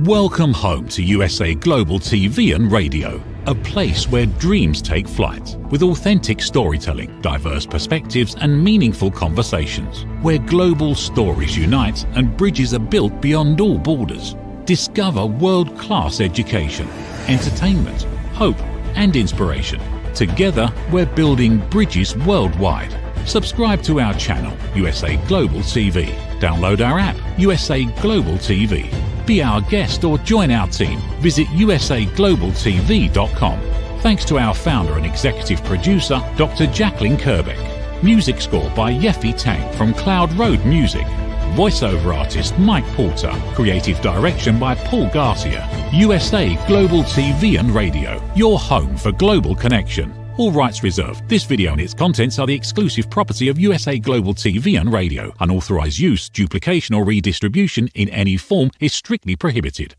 Welcome home to USA Global TV and Radio, a place where dreams take flight, with authentic storytelling, diverse perspectives and meaningful conversations, where global stories unite and bridges are built beyond all borders. Discover world-class education, entertainment, hope and inspiration. Together, we're building bridges worldwide. Subscribe to our channel, USA Global TV. Download our app, USA Global TV. Be our guest or join our team. Visit usaglobaltv.com. Thanks to our founder and executive producer, Dr. Jacalyn Kerbeck. Music score by Yeffy Tang from Cloud Road Music. Voiceover artist Mike Porter. Creative direction by Paul Garcia. USA Global TV and Radio. Your home for global connection. All rights reserved. This video and its contents are the exclusive property of USA Global TV and Radio. Unauthorized use, duplication or redistribution in any form is strictly prohibited.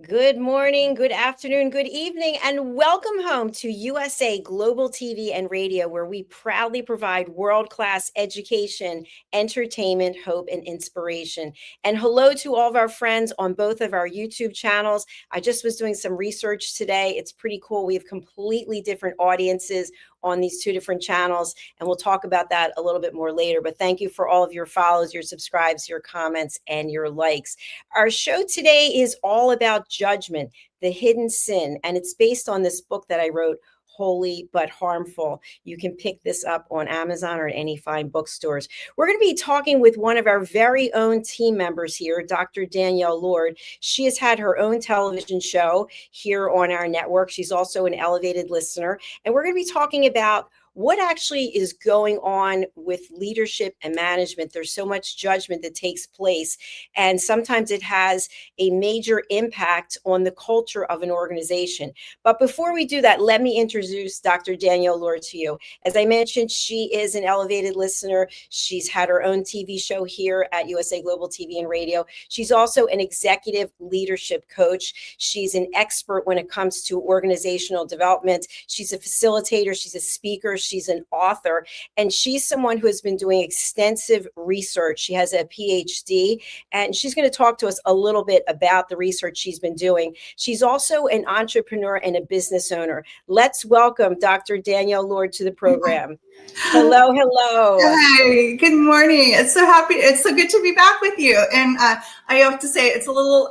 Good morning, good afternoon, good evening, and welcome home to USA Global TV and Radio, where we proudly provide world-class education, entertainment, hope, and inspiration. And hello to all of our friends on both of our YouTube channels. I just was doing some research today. It's pretty cool. We have completely different audiences on these two different channels, and we'll talk about that a little bit more later. But thank you for all of your follows, your subscribes, your comments, and your likes. Our show today is all about judgment, the hidden sin, and it's based on this book that I wrote, Holy but Harmful. You can pick this up on Amazon or at any fine bookstores. We're going to be talking with one of our very own team members here, Dr. Danielle Lord. She has had her own television show here on our network. She's also an elevated listener. And we're going to be talking about what actually is going on with leadership and management. There's so much judgment that takes place, and sometimes it has a major impact on the culture of an organization. But before we do that, let me introduce Dr. Danielle Lord to you. As I mentioned, she is an elevated listener. She's had her own TV show here at USA Global TV and Radio. She's also an executive leadership coach. She's an expert when it comes to organizational development. She's a facilitator. She's a speaker. She's an author, and she's someone who has been doing extensive research. She has a Ph.D., and she's going to talk to us a little bit about the research she's been doing. She's also an entrepreneur and a business owner. Let's welcome Dr. Danielle Lord to the program. Hello, hello. Hi, good morning. It's so happy. It's so good to be back with you. And I have to say, it's a little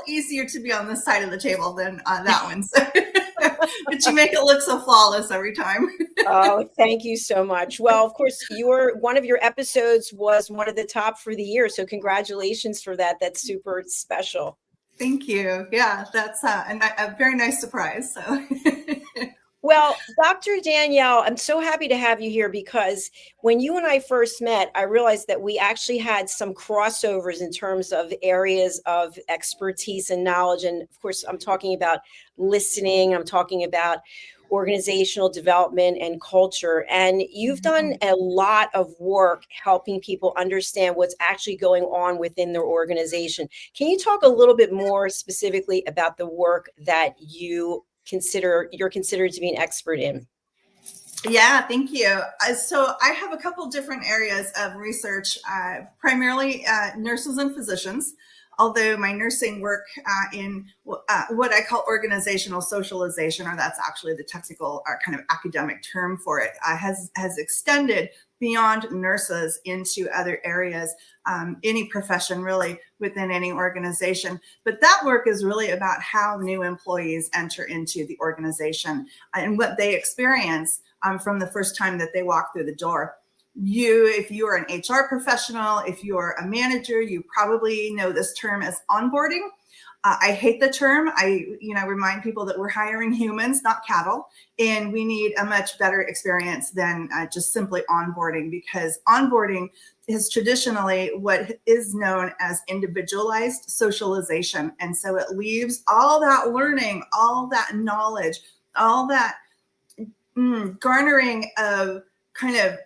easier to be on this side of the table than that one. So, but you make it look so flawless every time. Oh, thank you so much. Well, of course, one of your episodes was one of the top for the year. So congratulations for that. That's super special. Thank you. Yeah, that's a very nice surprise. So. Well, Dr. Danielle, I'm so happy to have you here because when you and I first met, I realized that we actually had some crossovers in terms of areas of expertise and knowledge. And of course, I'm talking about listening. I'm talking about organizational development and culture. And you've done a lot of work helping people understand what's actually going on within their organization. Can you talk a little bit more specifically about the work that you're considered to be an expert in? Yeah, thank you. So I have a couple different areas of research, primarily nurses and physicians, although my nursing work in what I call organizational socialization, or that's actually the technical kind of academic term for it, has extended beyond nurses into other areas, any profession really within any organization. But that work is really about how new employees enter into the organization and what they experience from the first time that they walk through the door. If you are an HR professional, if you're a manager, you probably know this term as onboarding. I hate the term. I remind people that we're hiring humans, not cattle, and we need a much better experience than just simply onboarding, because onboarding is traditionally what is known as individualized socialization. And so it leaves all that learning, all that knowledge, all that garnering of kind of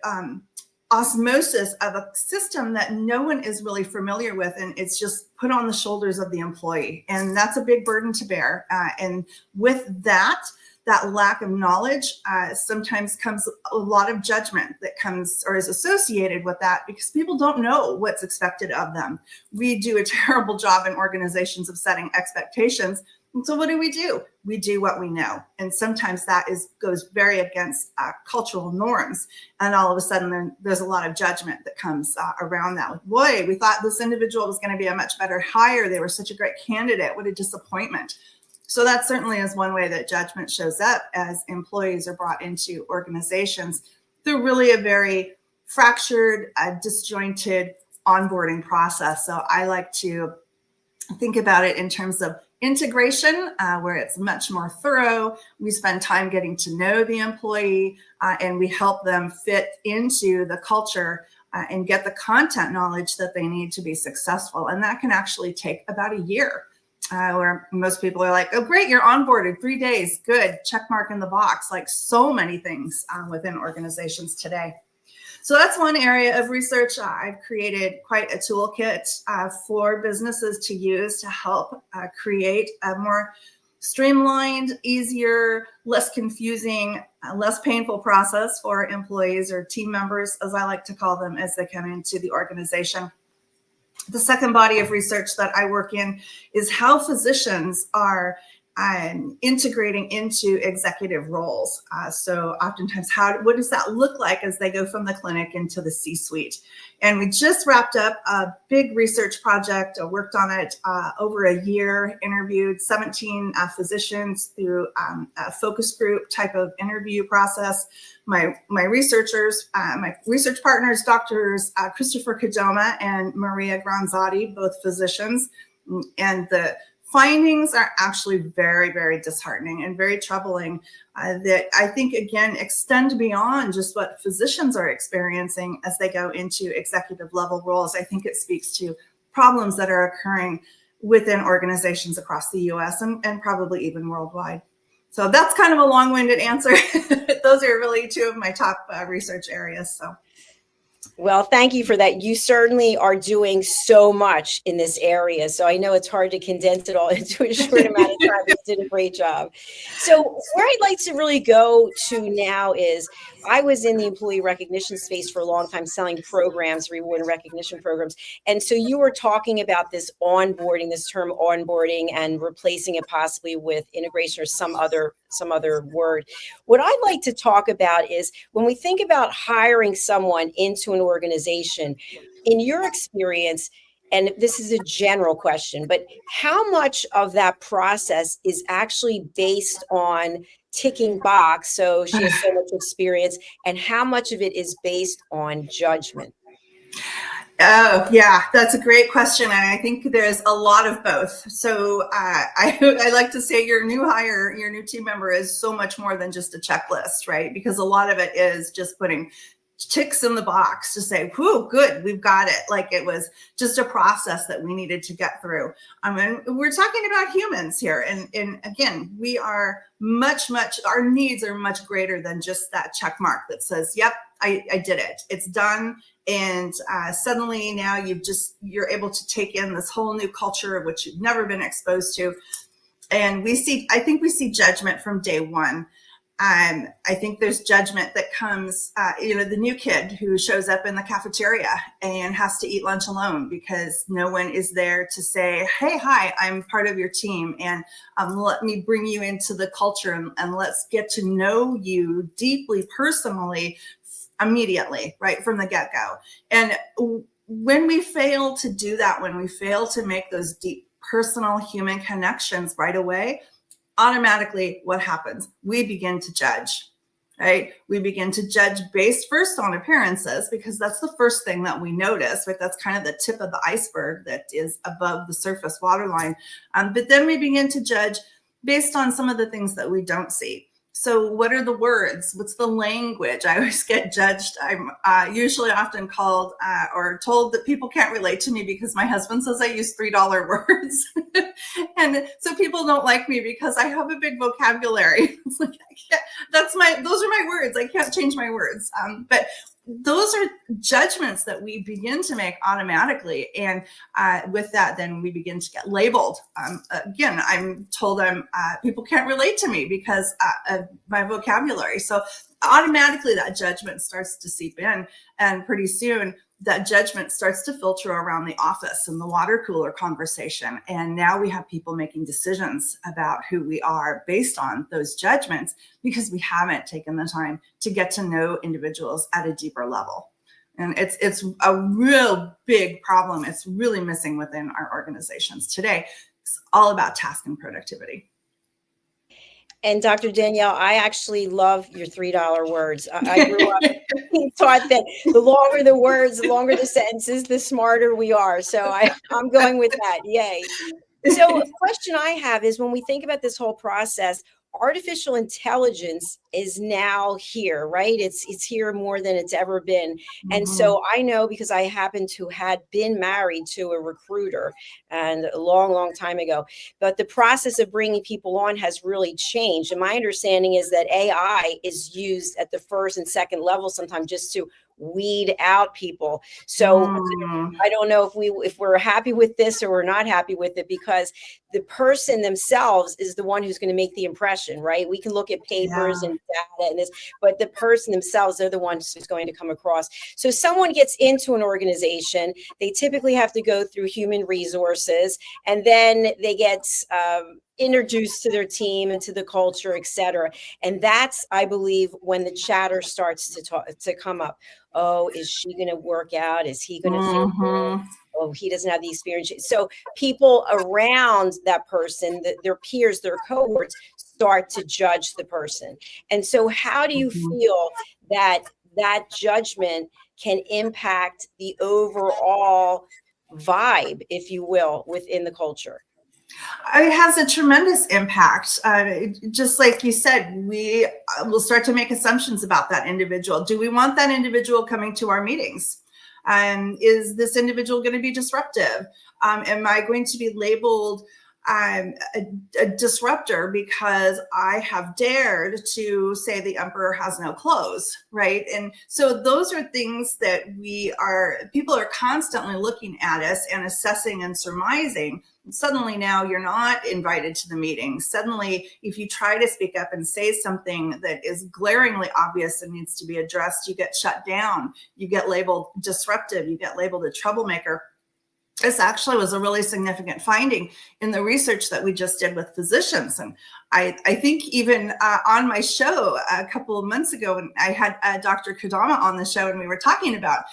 osmosis of a system that no one is really familiar with, and it's just put on the shoulders of the employee, and that's a big burden to bear. And with that, that lack of knowledge sometimes comes a lot of judgment that comes or is associated with that, because people don't know what's expected of them. We do a terrible job in organizations of setting expectations. And so what do? We do what we know. And sometimes that goes very against cultural norms. And all of a sudden there's a lot of judgment that comes around that. Like, boy, we thought this individual was going to be a much better hire. They were such a great candidate. What a disappointment. So that certainly is one way that judgment shows up as employees are brought into organizations. They're really a very fractured, disjointed onboarding process. So I like to think about it in terms of integration, where it's much more thorough. We spend time getting to know the employee, and we help them fit into the culture and get the content knowledge that they need to be successful. And that can actually take about a year, where most people are like, oh, great, you're onboarded, 3 days, good, check mark in the box, like so many things within organizations today. So that's one area of research. I've created quite a toolkit for businesses to use to help create a more streamlined, easier, less confusing, less painful process for employees or team members, as I like to call them, as they come into the organization. The second body of research that I work in is how physicians are integrating into executive roles. So oftentimes, what does that look like as they go from the clinic into the C-suite? And we just wrapped up a big research project, worked on it over a year, interviewed 17 physicians through a focus group type of interview process. My research partners, doctors Christopher Kadoma and Maria Granzotti, both physicians, and the findings are actually very, very disheartening and very troubling that I think, again, extend beyond just what physicians are experiencing as they go into executive level roles. I think it speaks to problems that are occurring within organizations across the US and probably even worldwide. So that's kind of a long-winded answer. Those are really two of my top research areas. So. Well, thank you for that. You certainly are doing so much in this area. So I know it's hard to condense it all into a short amount of time, but you did a great job. So where I'd like to really go to now is, I was in the employee recognition space for a long time, selling programs, reward and recognition programs. And so you were talking about this onboarding, this term onboarding, and replacing it possibly with integration or some other word. What I'd like to talk about is, when we think about hiring someone into an organization, in your experience, and this is a general question, but how much of that process is actually based on ticking box, so she has so much experience, and how much of it is based on judgment? Oh, yeah, that's a great question. And I think there's a lot of both. So I like to say your new hire, your new team member is so much more than just a checklist, right? Because a lot of it is just putting ticks in the box to say, whew, good, we've got it. Like it was just a process that we needed to get through. And we're talking about humans here. And again, we are our needs are much greater than just that check mark that says, yep, I did it. It's done. And suddenly now you're able to take in this whole new culture of which you've never been exposed to. And I think we see judgment from day one. I think there's judgment that comes, the new kid who shows up in the cafeteria and has to eat lunch alone because no one is there to say, hey, hi, I'm part of your team. And let me bring you into the culture and let's get to know you deeply, personally, immediately, right from the get-go. And when we fail to do that, when we fail to make those deep personal human connections right away, automatically what happens? We begin to judge, right? We begin to judge based first on appearances, because that's the first thing that we notice, right? That's kind of the tip of the iceberg that is above the surface waterline. But then we begin to judge based on some of the things that we don't see. So what are the words? What's the language? I always get judged. I'm usually often called or told that people can't relate to me because my husband says I use $3 words. And so people don't like me because I have a big vocabulary. It's like, those are my words. I can't change my words. But those are judgments that we begin to make automatically. And with that, then we begin to get labeled. Again, I'm told people can't relate to me because of my vocabulary. So automatically that judgment starts to seep in. And pretty soon that judgment starts to filter around the office and the water cooler conversation. And now we have people making decisions about who we are based on those judgments because we haven't taken the time to get to know individuals at a deeper level. And it's a real big problem. It's really missing within our organizations today. It's all about task and productivity. And Dr. Danielle, I actually love your $3 words. I grew up being taught that the longer the words, the longer the sentences, the smarter we are. So I'm going with that. Yay. So a question I have is when we think about this whole process, artificial intelligence is now here, right? It's here more than it's ever been. And so I know because I happen to had been married to a recruiter and a long, long time ago, but the process of bringing people on has really changed. And my understanding is that AI is used at the first and second level sometimes just to weed out people. So I don't know if we're happy with this or we're not happy with it, because the person themselves is the one who's going to make the impression, right? We can look at papers and data and this, but the person themselves, they're the ones who's going to come across. So someone gets into an organization, they typically have to go through human resources, and then they get introduced to their team and to the culture, et cetera. And that's, I believe, when the chatter starts to come up. Oh, is she going to work out? Is he going to think, oh, he doesn't have the experience? So people around that person, their peers, their cohorts, start to judge the person. And so how do you feel that judgment can impact the overall vibe, if you will, within the culture? It has a tremendous impact. Just like you said, we will start to make assumptions about that individual. Do we want that individual coming to our meetings? Is this individual going to be disruptive? Am I going to be labeled a disruptor because I have dared to say the emperor has no clothes, right? And so those are things that people are constantly looking at us and assessing and surmising. Suddenly now you're not invited to the meeting. Suddenly, if you try to speak up and say something that is glaringly obvious and needs to be addressed, you get shut down. You get labeled disruptive. You get labeled a troublemaker. This actually was a really significant finding in the research that we just did with physicians. And I think even on my show a couple of months ago, when I had Dr. Kodama on the show and we were talking about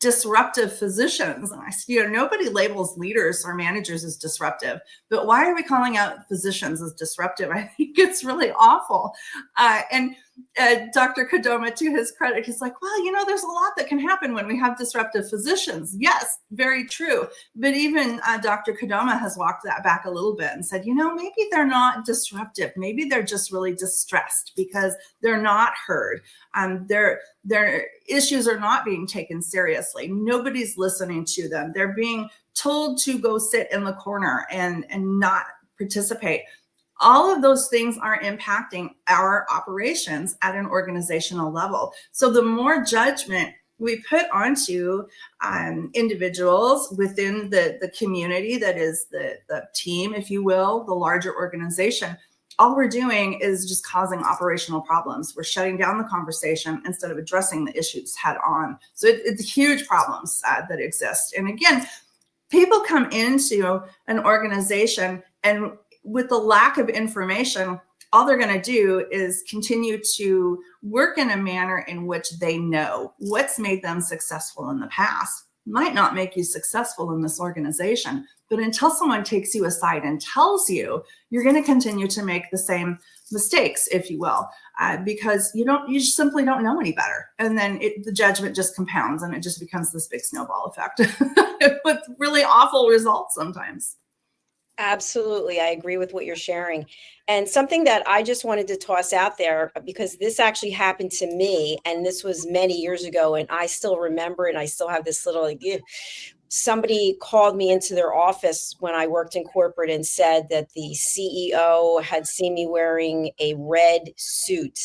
disruptive physicians. And I said, nobody labels leaders or managers as disruptive, but why are we calling out physicians as disruptive? I think it's really awful. And Dr. Kodama, to his credit, he's like, well, there's a lot that can happen when we have disruptive physicians. Yes, very true. But even Dr. Kodama has walked that back a little bit and said, maybe they're not disruptive. Maybe they're just really distressed because they're not heard. Their issues are not being taken seriously. Nobody's listening to them. They're being told to go sit in the corner and not participate. All of those things are impacting our operations at an organizational level. So the more judgment we put onto individuals within the community that is the team, if you will, the larger organization, all we're doing is just causing operational problems. We're shutting down the conversation instead of addressing the issues head on. So it's huge problems that exist. And again, people come into an organization and with the lack of information, all they're going to do is continue to work in a manner in which they know what's made them successful in the past. Might not make you successful in this organization, but until someone takes you aside and tells you, you're going to continue to make the same mistakes, if you will, because you simply don't know any better. And then the judgment just compounds and it just becomes this big snowball effect with really awful results sometimes. Absolutely. I agree with what you're sharing. And something that I just wanted to toss out there, because this actually happened to me, and this was many years ago, and I still remember it. And I still have this little, somebody called me into their office when I worked in corporate and said that the CEO had seen me wearing a red suit.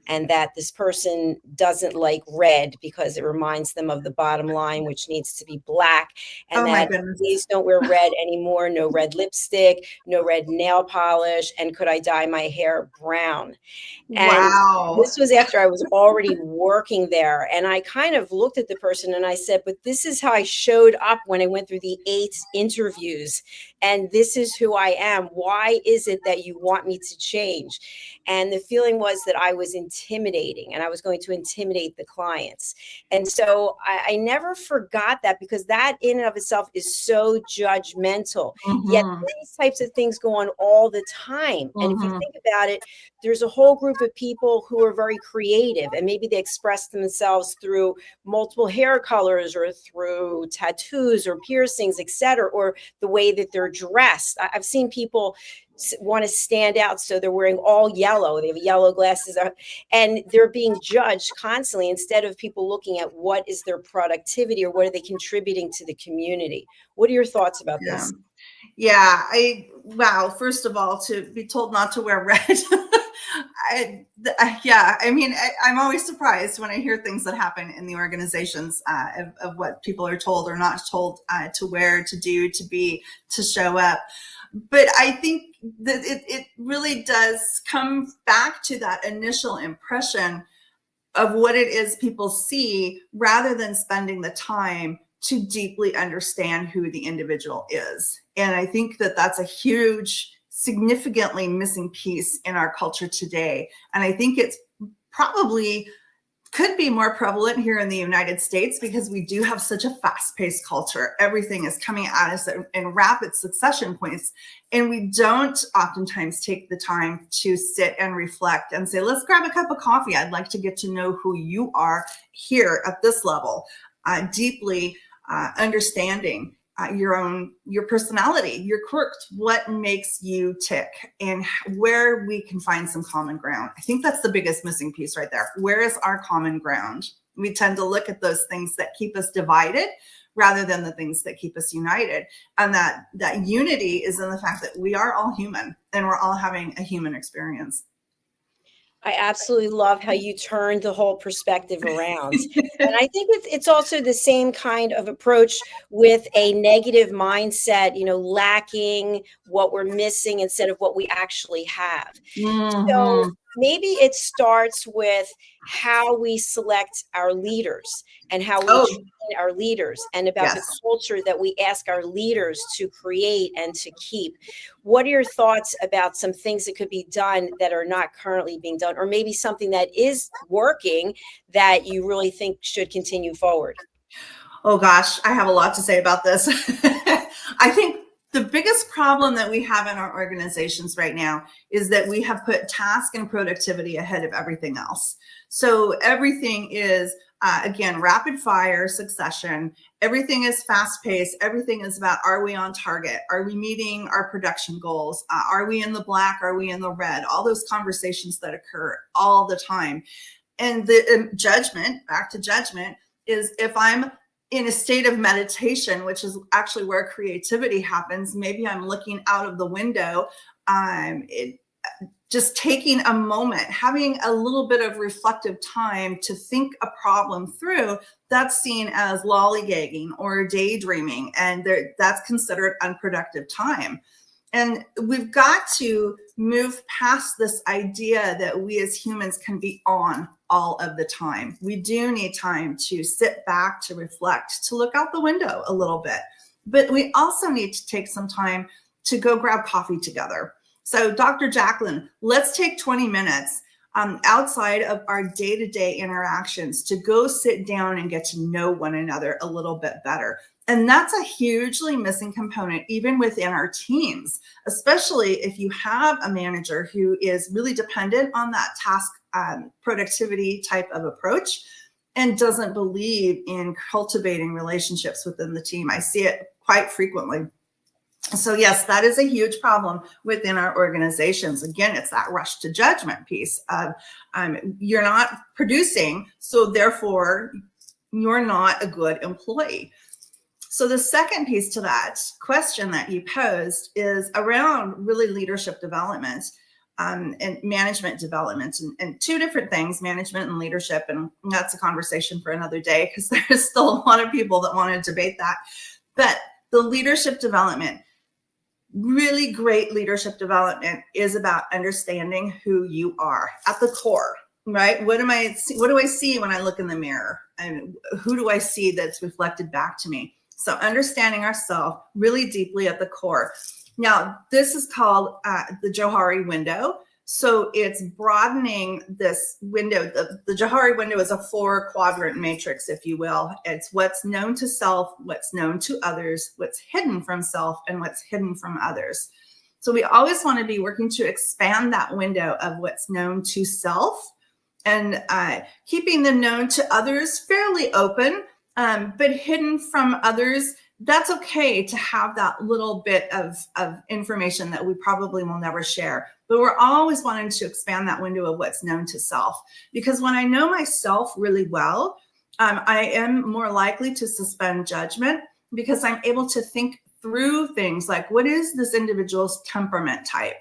and that this person doesn't like red because it reminds them of the bottom line, which needs to be black, and Oh my that goodness. please don't wear red anymore, no red lipstick, no red nail polish, and could I dye my hair brown? And Wow. this was after I was already working there. And I kind of looked at the person and I said, but this is how I showed up when I went through the 8 interviews. And this is who I am. Why is it that you want me to change? And the feeling was that I was intimidating and I was going to intimidate the clients. And so I never forgot that, because that in and of itself is so judgmental. Yet these types of things go on all the time. And if you think about it, there's a whole group of people who are very creative, and maybe they express themselves through multiple hair colors or through tattoos or piercings, etc., or the way that they're dressed. I've seen people want to stand out, so they're wearing all yellow. They have yellow glasses on, and they're being judged constantly instead of people looking at what is their productivity or what are they contributing to the community. What are your thoughts about this? Yeah, wow. First of all, to be told not to wear red. I'm always surprised when I hear things that happen in the organizations of what people are told or not told to wear, to do, to be, to show up. But I think that it really does come back to that initial impression of what it is people see, rather than spending the time to deeply understand who the individual is. And I think that that's a huge, significantly missing piece in our culture today. And I think it's probably could be more prevalent here in the United States, because we do have such a fast-paced culture. Everything is coming at us in rapid succession points. And we don't oftentimes take the time to sit and reflect and say, let's grab a cup of coffee. I'd like to get to know who you are here at this level, deeply understanding your personality, your quirks, what makes you tick, and where we can find some common ground. I think that's the biggest missing piece right there. Where is our common ground? We tend to look at those things that keep us divided rather than the things that keep us united. And that unity is in the fact that we are all human and we're all having a human experience. I absolutely love how you turned the whole perspective around. And I think it's also the same kind of approach with a negative mindset, lacking what we're missing instead of what we actually have. So maybe it starts with how we select our leaders and how we train our leaders, and about the culture that we ask our leaders to create and to keep. What are your thoughts about some things that could be done that are not currently being done, or maybe something that is working that you really think should continue forward? Oh gosh, I have a lot to say about this. I think the biggest problem that we have in our organizations right now is that we have put task and productivity ahead of everything else. So everything is, again, rapid fire succession. Everything is fast paced. Everything is about, are we on target? Are we meeting our production goals? Are we in the black? Are we in the red? All those conversations that occur all the time. And the judgment, back to judgment, is if I'm in a state of meditation, which is actually where creativity happens, maybe I'm looking out of the window, just taking a moment, having a little bit of reflective time to think a problem through, that's seen as lollygagging or daydreaming, and that's considered unproductive time. And we've got to move past this idea that we as humans can be on all of the time. We do need time to sit back, to reflect, to look out the window a little bit. But we also need to take some time to go grab coffee together. So Dr. Jacalyn, let's take 20 minutes outside of our day-to-day interactions to go sit down and get to know one another a little bit better. And that's a hugely missing component, even within our teams, especially if you have a manager who is really dependent on that task productivity type of approach and doesn't believe in cultivating relationships within the team. I see it quite frequently. So yes, that is a huge problem within our organizations. Again, it's that rush to judgment piece of you're not producing, so therefore you're not a good employee. So the second piece to that question that you posed is around really leadership development. and management development, and two different things, management and leadership. And that's a conversation for another day, because there's still a lot of people that want to debate that. But the leadership development, really great leadership development, is about understanding who you are at the core, right? What do I see when I look in the mirror? And who do I see that's reflected back to me? So understanding ourselves really deeply at the core. Now, this is called the Johari window. So it's broadening this window. The Johari window is a 4-quadrant matrix, if you will. It's what's known to self, what's known to others, what's hidden from self, and what's hidden from others. So we always want to be working to expand that window of what's known to self, and keeping the known to others fairly open, but hidden from others. That's okay to have that little bit of information that we probably will never share. But we're always wanting to expand that window of what's known to self. Because when I know myself really well, I am more likely to suspend judgment, because I'm able to think through things like, what is this individual's temperament type?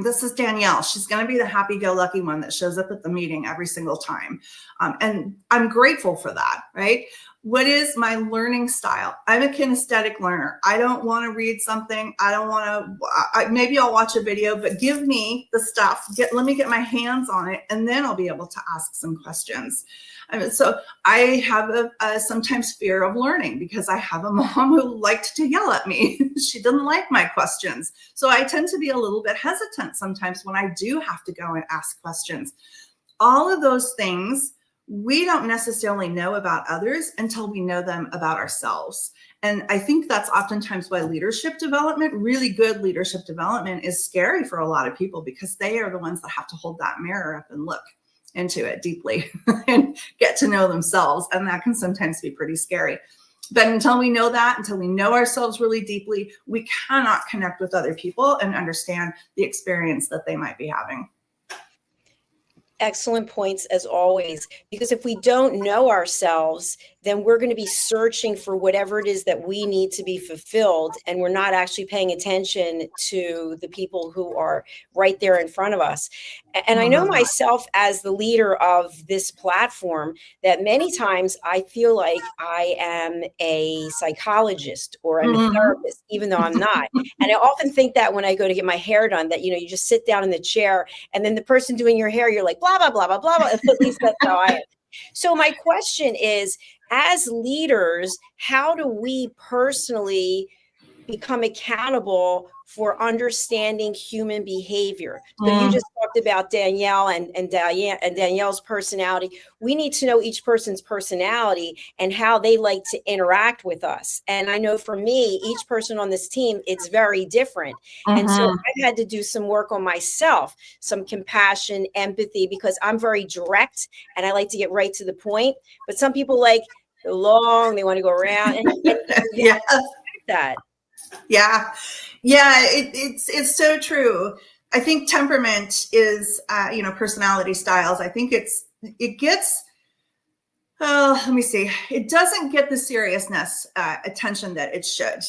This is Danielle. She's going to be the happy-go-lucky one that shows up at the meeting every single time. And I'm grateful for that, right? What is my learning style? I'm a kinesthetic learner. I don't want to read something. I don't want to, maybe I'll watch a video, but give me the stuff. Let me get my hands on it, and then I'll be able to ask some questions. So I have a sometimes fear of learning, because I have a mom who liked to yell at me. She didn't like my questions. So I tend to be a little bit hesitant sometimes when I do have to go and ask questions. All of those things we don't necessarily know about others until we know them about ourselves. And I think that's oftentimes why leadership development, really good leadership development, is scary for a lot of people, because they are the ones that have to hold that mirror up and look into it deeply and get to know themselves. And that can sometimes be pretty scary. But until we know that, until we know ourselves really deeply, we cannot connect with other people and understand the experience that they might be having. Excellent points, as always, because if we don't know ourselves, then we're going to be searching for whatever it is that we need to be fulfilled, and we're not actually paying attention to the people who are right there in front of us. And I know myself as the leader of this platform that many times I feel like I am a psychologist or I'm a therapist, even though I'm not. And I often think that when I go to get my hair done, that, you know, you just sit down in the chair and then the person doing your hair, you're like, blah, blah, blah, blah, blah, blah. At least that's how I am. So my question is, as leaders, how do we personally become accountable for understanding human behavior? So you just talked about Danielle and Danielle's personality. We need to know each person's personality and how they like to interact with us. And I know for me, each person on this team, it's very different. And so I had to do some work on myself, some compassion, empathy, because I'm very direct and I like to get right to the point. But some people like the long, they want to go around and that. Yeah. It's so true. I think temperament is, personality styles. I think it gets, let me see. It doesn't get the seriousness, attention that it should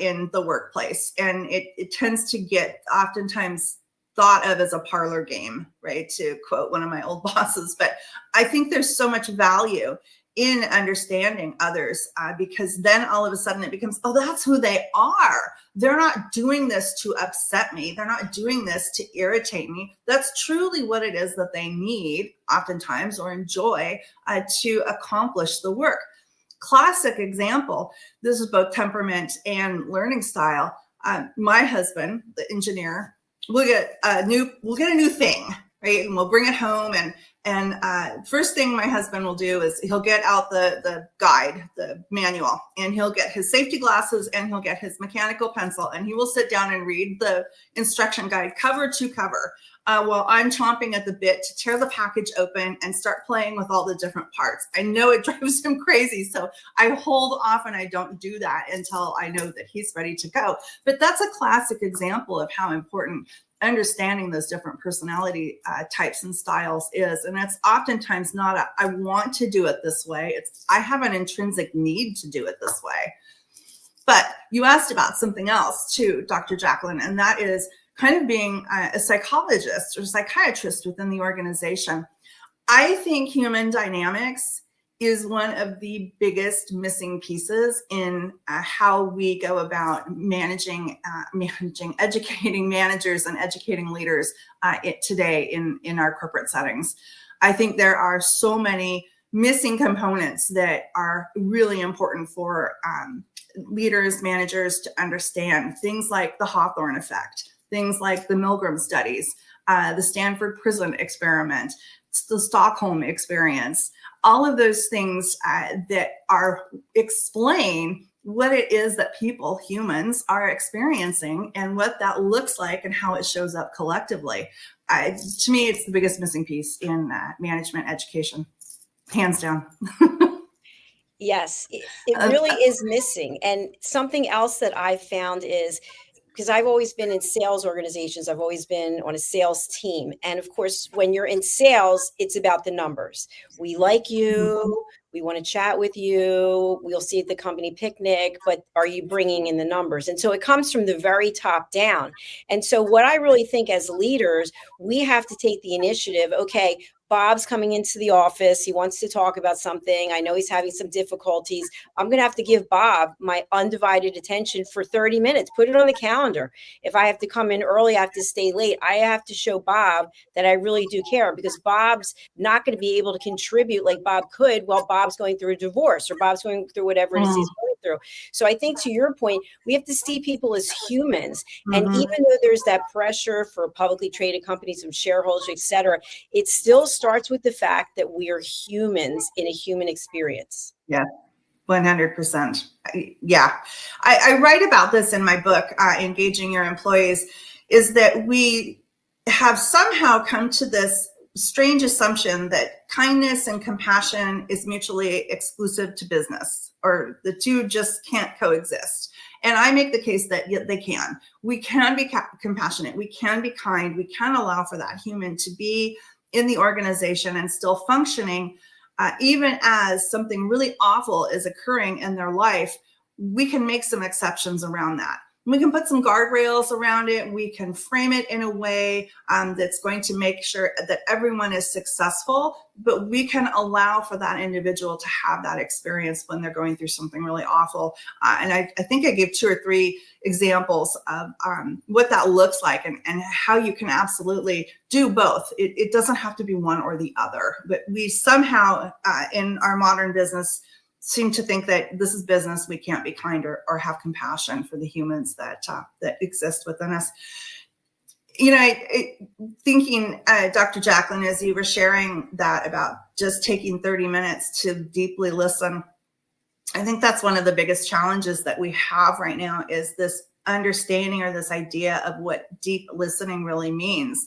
in the workplace. And it tends to get oftentimes thought of as a parlor game, right? To quote one of my old bosses. But I think there's so much value in understanding others, because then all of a sudden it becomes, oh, that's who they are. They're not doing this to upset me. They're not doing this to irritate me. That's truly what it is that they need oftentimes or enjoy to accomplish the work. Classic example, this is both temperament and learning style. My husband, the engineer, we'll get a new thing, right? And we'll bring it home, and first thing my husband will do is he'll get out the guide, the manual, and he'll get his safety glasses and he'll get his mechanical pencil, and he will sit down and read the instruction guide cover to cover while I'm chomping at the bit to tear the package open and start playing with all the different parts. I know it drives him crazy, so I hold off and I don't do that until I know that he's ready to go. But that's a classic example of how important understanding those different personality types and styles is. And it's oftentimes not I want to do it this way. It's I have an intrinsic need to do it this way. But you asked about something else too, Dr. Jacalyn, and that is kind of being a psychologist or psychiatrist within the organization. I think human dynamics is one of the biggest missing pieces in how we go about managing, educating managers and educating leaders today in our corporate settings. I think there are so many missing components that are really important for leaders, managers to understand. Things like the Hawthorne effect, things like the Milgram studies, the Stanford prison experiment, the Stockholm experience, all of those things that explain what it is that people, humans, are experiencing and what that looks like and how it shows up collectively. To me, it's the biggest missing piece in management education, hands down. Yes, it really is missing. And something else that I've found is, because I've always been in sales organizations, I've always been on a sales team. And of course, when you're in sales, it's about the numbers. We like you, we want to chat with you, we'll see at the company picnic, but are you bringing in the numbers? And so it comes from the very top down. And so what I really think as leaders, we have to take the initiative. Okay, Bob's coming into the office. He wants to talk about something. I know he's having some difficulties. I'm going to have to give Bob my undivided attention for 30 minutes. Put it on the calendar. If I have to come in early, I have to stay late. I have to show Bob that I really do care, because Bob's not going to be able to contribute like Bob could while Bob's going through a divorce or Bob's going through whatever it is he's going through. So I think, to your point, we have to see people as humans. And even though there's that pressure for publicly traded companies and shareholders, et cetera, it still starts with the fact that we are humans in a human experience. Yeah, 100%. Yeah. I write about this in my book, Engaging Your Employees, is that we have somehow come to this strange assumption that kindness and compassion is mutually exclusive to business, or the two just can't coexist. And I make the case that they can. We can be compassionate. We can be kind. We can allow for that human to be in the organization and still functioning, even as something really awful is occurring in their life. We can make some exceptions around that. We can put some guardrails around it. We can frame it in a way that's going to make sure that everyone is successful, but we can allow for that individual to have that experience when they're going through something really awful. And I think I gave 2 or 3 examples of what that looks like and how you can absolutely do both. It doesn't have to be one or the other, but we somehow in our modern business seem to think that this is business. We can't be kind or have compassion for the humans that exist within us. You know, thinking, Dr. Jacalyn, as you were sharing that about just taking 30 minutes to deeply listen, I think that's one of the biggest challenges that we have right now, is this understanding or this idea of what deep listening really means.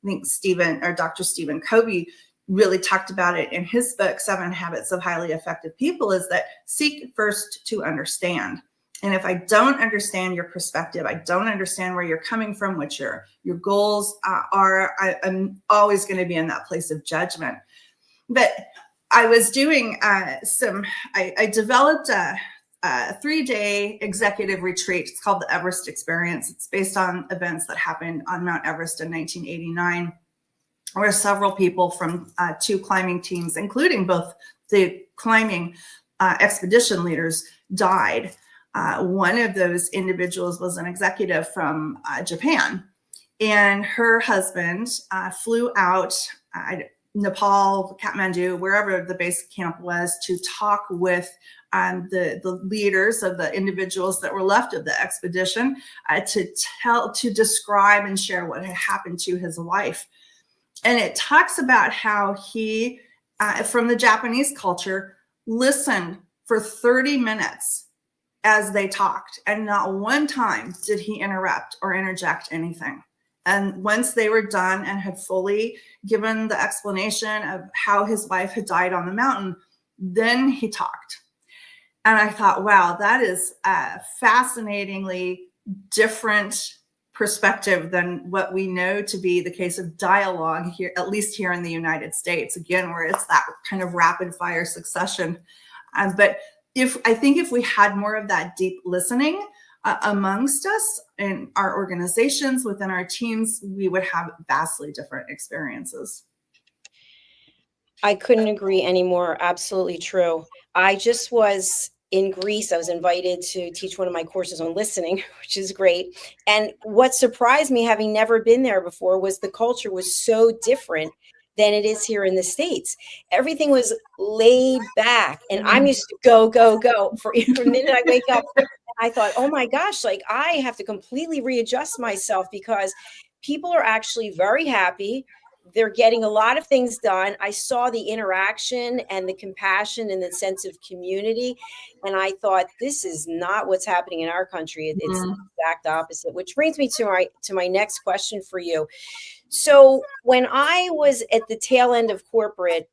I think Dr. Stephen Covey really talked about it in his book, 7 Habits of Highly Effective People, is that seek first to understand. And if I don't understand your perspective, I don't understand where you're coming from, what your goals are, I'm always going to be in that place of judgment. But I was doing I developed a 3-day executive retreat. It's called the Everest Experience. It's based on events that happened on Mount Everest in 1989. Where several people from 2 climbing teams, including both the climbing expedition leaders, died. One of those individuals was an executive from Japan, and her husband flew out Nepal, Kathmandu, wherever the base camp was, to talk with the leaders of the individuals that were left of the expedition to describe and share what had happened to his wife. And it talks about how he, from the Japanese culture, listened for 30 minutes as they talked. And not one time did he interrupt or interject anything. And once they were done and had fully given the explanation of how his wife had died on the mountain, then he talked. And I thought, wow, that is a fascinatingly different perspective than what we know to be the case of dialogue here, at least here in the United States, again, where it's that kind of rapid fire succession. But if we had more of that deep listening, amongst us in our organizations, within our teams, we would have vastly different experiences. I couldn't agree anymore. Absolutely true. I just was in Greece. I was invited to teach one of my courses on listening, which is great. And what surprised me, having never been there before, was the culture was so different than it is here in the States. Everything was laid back, and I'm used to go, go, go for the minute I wake up. I thought, oh my gosh, like I have to completely readjust myself because people are actually very happy. They're getting a lot of things done. I saw the interaction and the compassion and the sense of community. And I thought, this is not what's happening in our country. It's the exact opposite, which brings me to my next question for you. So when I was at the tail end of corporate,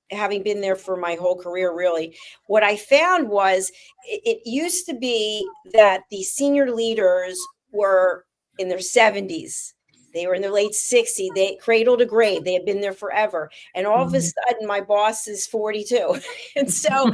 having been there for my whole career, really, what I found was it used to be that the senior leaders were in their 70s. They were in their late 60s. They cradle to grave. They had been there forever. And all of a sudden, my boss is 42. And so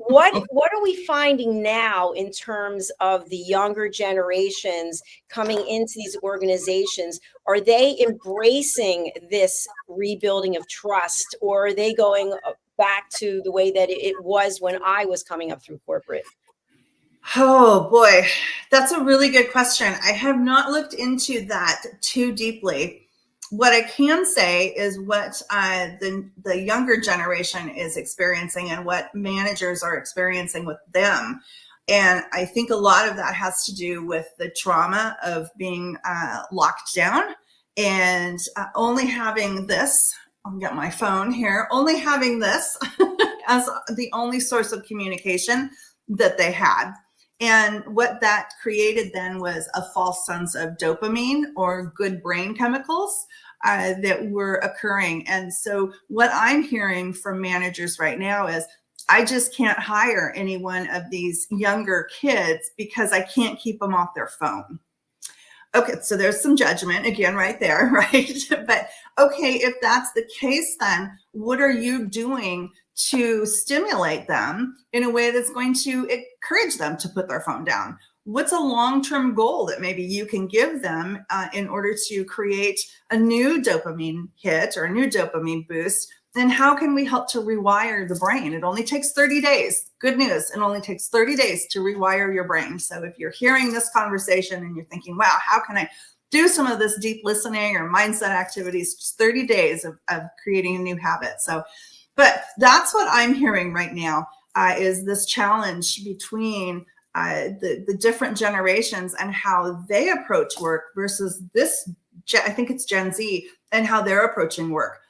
what are we finding now in terms of the younger generations coming into these organizations? Are they embracing this rebuilding of trust, or are they going back to the way that it was when I was coming up through corporate? Oh boy, that's a really good question. I have not looked into that too deeply. What I can say is what the younger generation is experiencing and what managers are experiencing with them. And I think a lot of that has to do with the trauma of being locked down and only having this. I'll get my phone here. Only having this as the only source of communication that they had. And what that created then was a false sense of dopamine or good brain chemicals that were occurring. And so what I'm hearing from managers right now is, I just can't hire any one of these younger kids because I can't keep them off their phone. Okay, so there's some judgment again right there, right? But okay, if that's the case, then what are you doing to stimulate them in a way that's going to encourage them to put their phone down? What's a long-term goal that maybe you can give them in order to create a new dopamine hit or a new dopamine boost? And how can we help to rewire the brain? It only takes 30 days. Good news. It only takes 30 days to rewire your brain. So if you're hearing this conversation and you're thinking, wow, how can I do some of this deep listening or mindset activities? Just 30 days of creating a new habit. So, but that's what I'm hearing right now is this challenge between the different generations and how they approach work versus this, I think it's Gen Z, and how they're approaching work.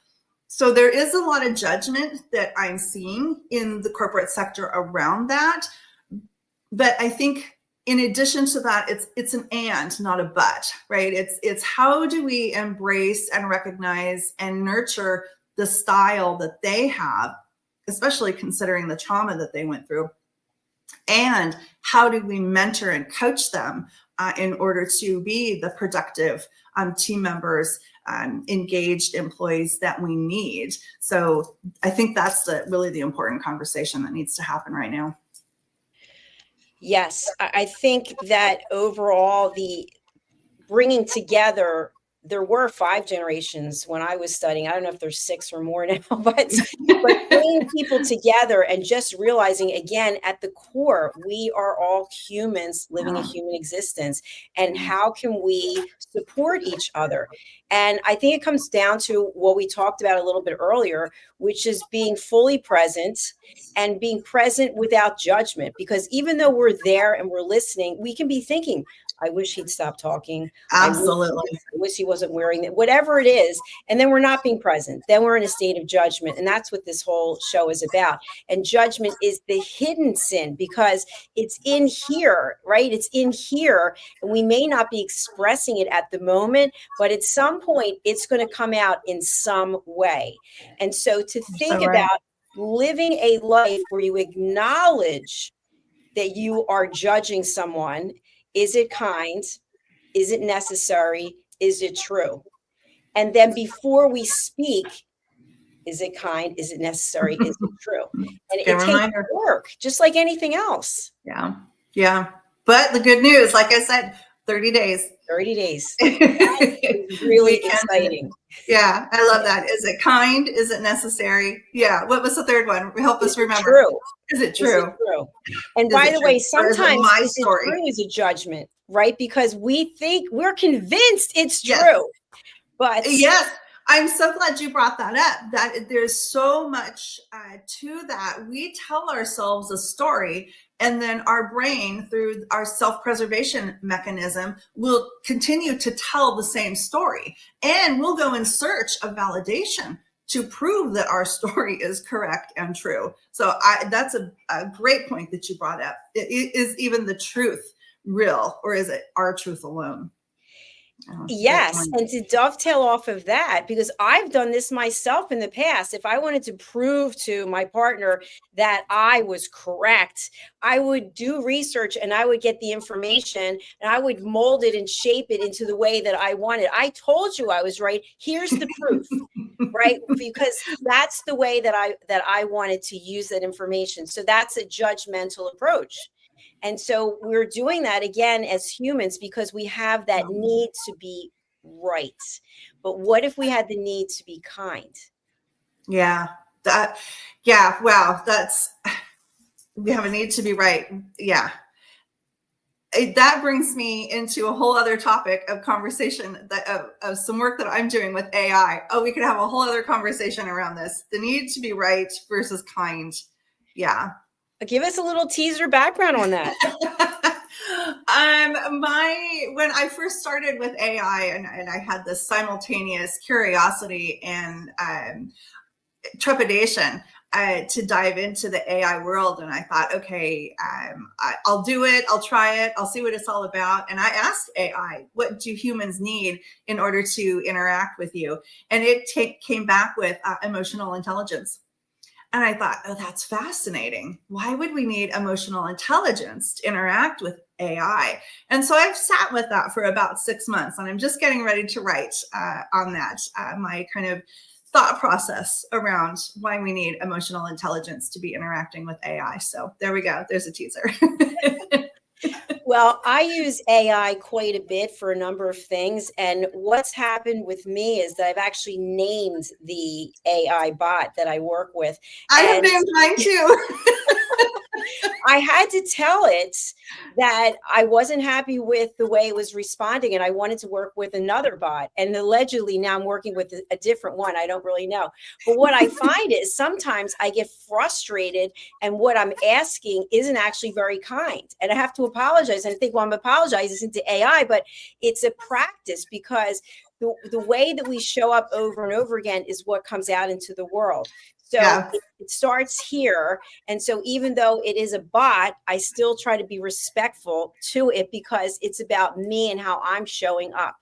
So there is a lot of judgment that I'm seeing in the corporate sector around that. But I think in addition to that, it's an and, not a but, right? It's how do we embrace and recognize and nurture the style that they have, especially considering the trauma that they went through. And how do we mentor and coach them in order to be the productive team members, engaged employees that we need? So I think that's really the important conversation that needs to happen right now. Yes, I think that overall the bringing together, there were 5 generations when I was studying. I don't know if there's 6 or more now, but bringing people together and just realizing, again, at the core, we are all humans living a human existence. And how can we support each other? And I think it comes down to what we talked about a little bit earlier, which is being fully present and being present without judgment. Because even though we're there and we're listening, we can be thinking, I wish he'd stop talking. Absolutely. I wish he wasn't wearing that, whatever it is. And then we're not being present. Then we're in a state of judgment. And that's what this whole show is about. And judgment is the hidden sin because it's in here, right? It's in here. And we may not be expressing it at the moment, but at some point it's going to come out in some way. And so to think about living a life where you acknowledge that you are judging someone. Is it kind? Is it necessary? Is it true? And then before we speak, is it kind? Is it necessary? Is it true? And it takes work, just like anything else. Yeah. But the good news, like I said, 30 days. 30 days. That's really exciting. Yeah, I love that. Is it kind? Is it necessary? Yeah. What was the third one? Help us remember. True. Is it true? Is it true? And by the way, sometimes my is it story? true is a judgment, right? Because we think we're convinced it's Yes. true. But yes, I'm so glad you brought that up. That there's so much to that. We tell ourselves a story, and then our brain, through our self-preservation mechanism, will continue to tell the same story, and we'll go in search of validation to prove that our story is correct and true. So that's a great point that you brought up. Is even the truth real, or is it our truth alone? Yes. And to dovetail off of that, because I've done this myself in the past, if I wanted to prove to my partner that I was correct, I would do research and I would get the information and I would mold it and shape it into the way that I wanted. I told you I was right. Here's the proof, right? Because that's the way that I wanted to use that information. So that's a judgmental approach. And so we're doing that again as humans because we have that need to be right. But what if we had the need to be kind? Yeah. Wow. We have a need to be right. Yeah. That brings me into a whole other topic of conversation of some work that I'm doing with AI. Oh, we could have a whole other conversation around this. The need to be right versus kind. Yeah. Give us a little teaser background on that. When I first started with AI and I had this simultaneous curiosity and trepidation to dive into the AI world. And I thought, okay, I'll do it. I'll try it. I'll see what it's all about. And I asked AI, what do humans need in order to interact with you? And it came back with emotional intelligence. And I thought, oh, that's fascinating. Why would we need emotional intelligence to interact with AI? And so I've sat with that for about 6 months, and I'm just getting ready to write on that, my kind of thought process around why we need emotional intelligence to be interacting with AI. So there we go. There's a teaser. Well, I use AI quite a bit for a number of things. And what's happened with me is that I've actually named the AI bot that I work with. I have named mine too. I had to tell it that I wasn't happy with the way it was responding and I wanted to work with another bot. And allegedly now I'm working with a different one. I don't really know. But what I find is sometimes I get frustrated and what I'm asking isn't actually very kind. And I have to apologize. And I think, well, I'm apologizing to AI, but it's a practice because the way that we show up over and over again is what comes out into the world. So it starts here. And so even though it is a bot, I still try to be respectful to it because it's about me and how I'm showing up.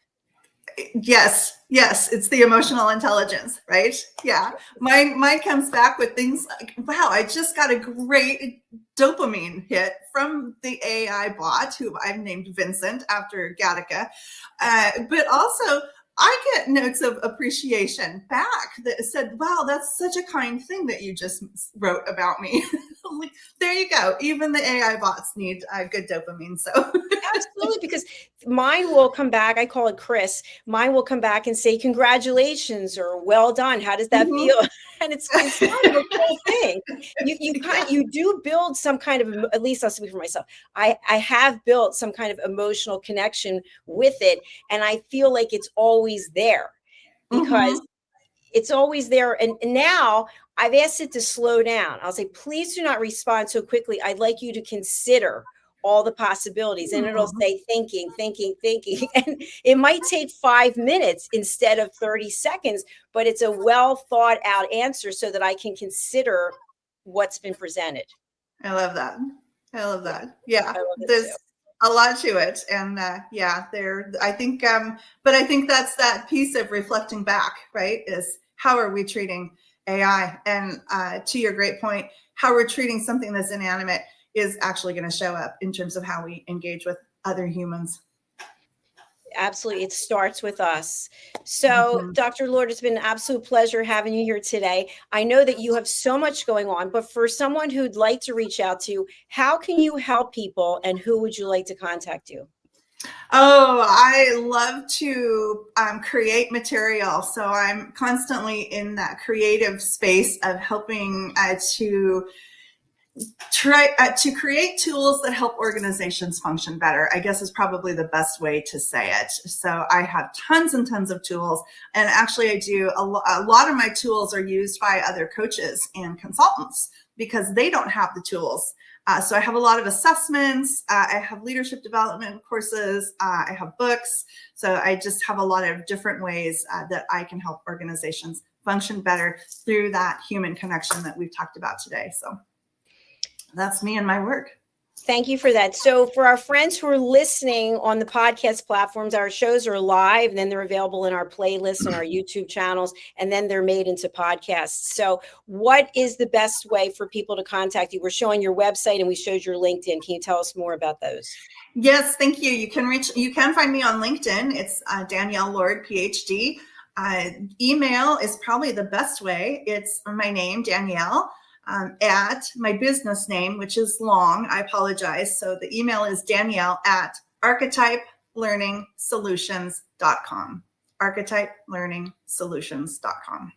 Yes. It's the emotional intelligence, right? Yeah. Mine comes back with things like, wow, I just got a great dopamine hit from the AI bot, who I've named Vincent after Gattaca. But also, I get notes of appreciation back that said, wow, that's such a kind thing that you just wrote about me. Like, there you go. Even the AI bots need good dopamine. So absolutely, because mine will come back. I call it Chris. Mine will come back and say, congratulations or well done. How does that feel? And it's kind of a cool thing. You do build some kind of, at least I'll speak for myself. I have built some kind of emotional connection with it. And I feel like it's always there because it's always there. And now I've asked it to slow down. I'll say, please do not respond so quickly. I'd like you to consider all the possibilities. And it'll say thinking. And it might take 5 minutes instead of 30 seconds, but it's a well thought out answer so that I can consider what's been presented. I love that. Yeah. There's a lot to it. And I think that's that piece of reflecting back, right? Is how are we treating AI? And to your great point, how we're treating something that's inanimate is actually going to show up in terms of how we engage with other humans. Absolutely. It starts with us. So, Dr. Lord, it's been an absolute pleasure having you here today. I know that you have so much going on, but for someone who'd like to reach out to you, how can you help people and who would you like to contact you? Oh, I love to create material. So I'm constantly in that creative space of helping to create tools that help organizations function better, I guess is probably the best way to say it. So I have tons and tons of tools. And actually I do a lot of my tools are used by other coaches and consultants because they don't have the tools. So I have a lot of assessments. I have leadership development courses. I have books. So I just have a lot of different ways that I can help organizations function better through that human connection that we've talked about today. So that's me and my work. Thank you for that. So for our friends who are listening on the podcast platforms, our shows are live, and then they're available in our playlists and our YouTube channels, and then they're made into podcasts. So what is the best way for people to contact you? We're showing your website and we showed your LinkedIn. Can you tell us more about those? Yes, thank you. You can find me on LinkedIn. It's Danielle Lord, Ph.D. Email is probably the best way. It's my name, Danielle, at my business name, which is long. I apologize. So the email is Danielle@archetypelearningsolutions.com. Archetypelearningsolutions.com.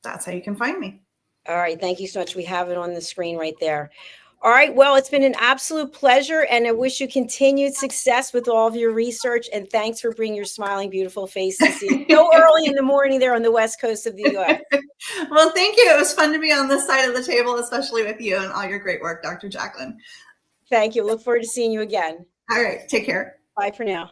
That's how you can find me. All right. Thank you so much. We have it on the screen right there. All right. Well, it's been an absolute pleasure, and I wish you continued success with all of your research. And thanks for bringing your smiling, beautiful face to see so early in the morning there on the West Coast of the U.S. Well, thank you. It was fun to be on this side of the table, especially with you and all your great work, Dr. Jacalyn. Thank you. Look forward to seeing you again. All right. Take care. Bye for now.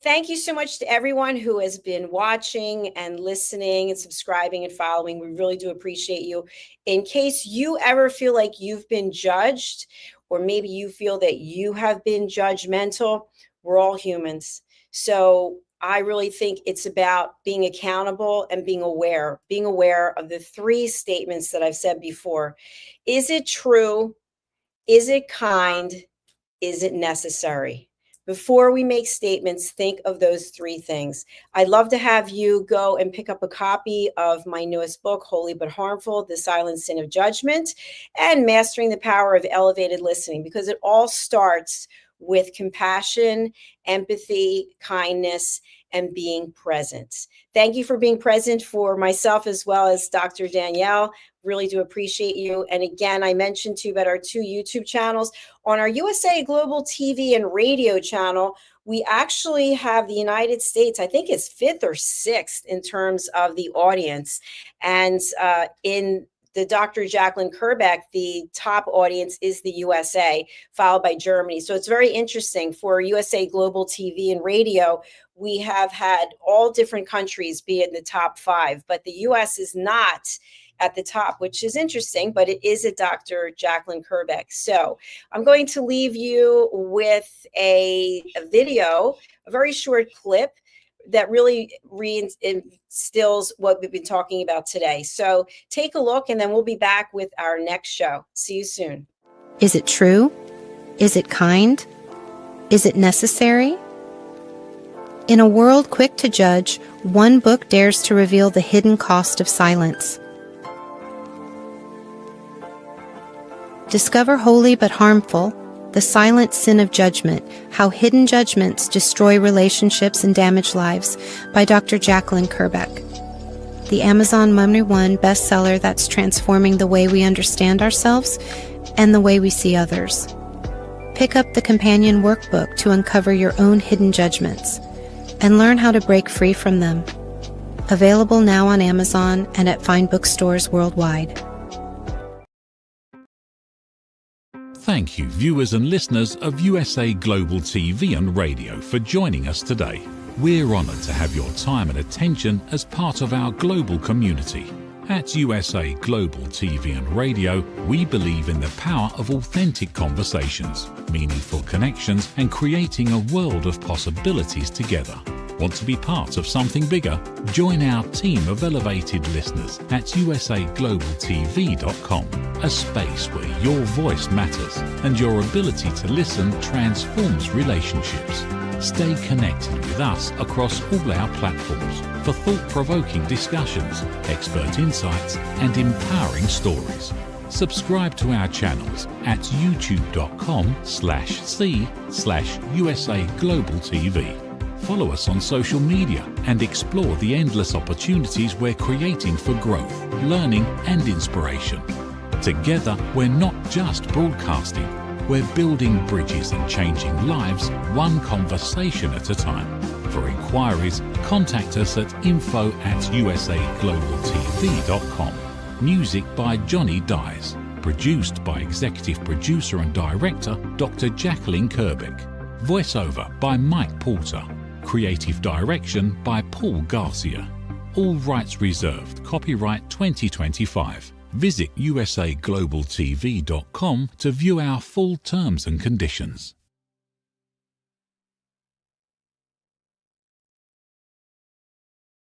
Thank you so much to everyone who has been watching and listening and subscribing and following. We really do appreciate you. In case you ever feel like you've been judged, or maybe you feel that you have been judgmental, we're all humans. So I really think it's about being accountable and being aware of the three statements that I've said before. Is it true? Is it kind? Is it necessary? Before we make statements, think of those three things. I'd love to have you go and pick up a copy of my newest book, Holy But Harmful, The Silent Sin of Judgment, and Mastering the Power of Elevated Listening, because it all starts with compassion, empathy, kindness, and being present. Thank you for being present for myself as well as Dr. Danielle. Really do appreciate you. And again, I mentioned to you about our two YouTube channels. On our USA Global TV and radio channel, we actually have the United States, I think it's 5th or 6th in terms of the audience. And in the Dr. Jacalyn Kerbeck, the top audience is the USA, followed by Germany. So it's very interesting. For USA Global TV and radio, we have had all different countries be in the top 5, but the US is not at the top, which is interesting, but it is a Dr. Jacalyn Kerbeck. So I'm going to leave you with a video, a very short clip that really reinstills what we've been talking about today. So take a look, and then we'll be back with our next show. See you soon. Is it true? Is it kind? Is it necessary? In a world quick to judge, one book dares to reveal the hidden cost of silence. Discover Holy But Harmful, The Silent Sin of Judgment, How Hidden Judgments Destroy Relationships and Damage Lives by Dr. Jacalyn Kerbeck. The Amazon #1 bestseller that's transforming the way we understand ourselves and the way we see others. Pick up the companion workbook to uncover your own hidden judgments and learn how to break free from them. Available now on Amazon and at fine bookstores worldwide. Thank you, viewers and listeners of USA Global TV and Radio, for joining us today. We're honoured to have your time and attention as part of our global community. At USA Global TV and Radio, we believe in the power of authentic conversations, meaningful connections, and creating a world of possibilities together. Want to be part of something bigger? Join our team of elevated listeners at usaglobaltv.com, a space where your voice matters and your ability to listen transforms relationships. Stay connected with us across all our platforms for thought-provoking discussions, expert insights, and empowering stories. Subscribe to our channels at youtube.com/c/USA Global TV. Follow us on social media and explore the endless opportunities we're creating for growth, learning, and inspiration. Together, we're not just broadcasting, we're building bridges and changing lives one conversation at a time. For inquiries, contact us at info@usaglobaltv.com. Music by Johnny Dies. Produced by Executive Producer and Director Dr. Jacalyn Kerbeck. Voiceover by Mike Porter. Creative Direction by Paul Garcia. All rights reserved. Copyright 2025. Visit usaglobaltv.com to view our full terms and conditions.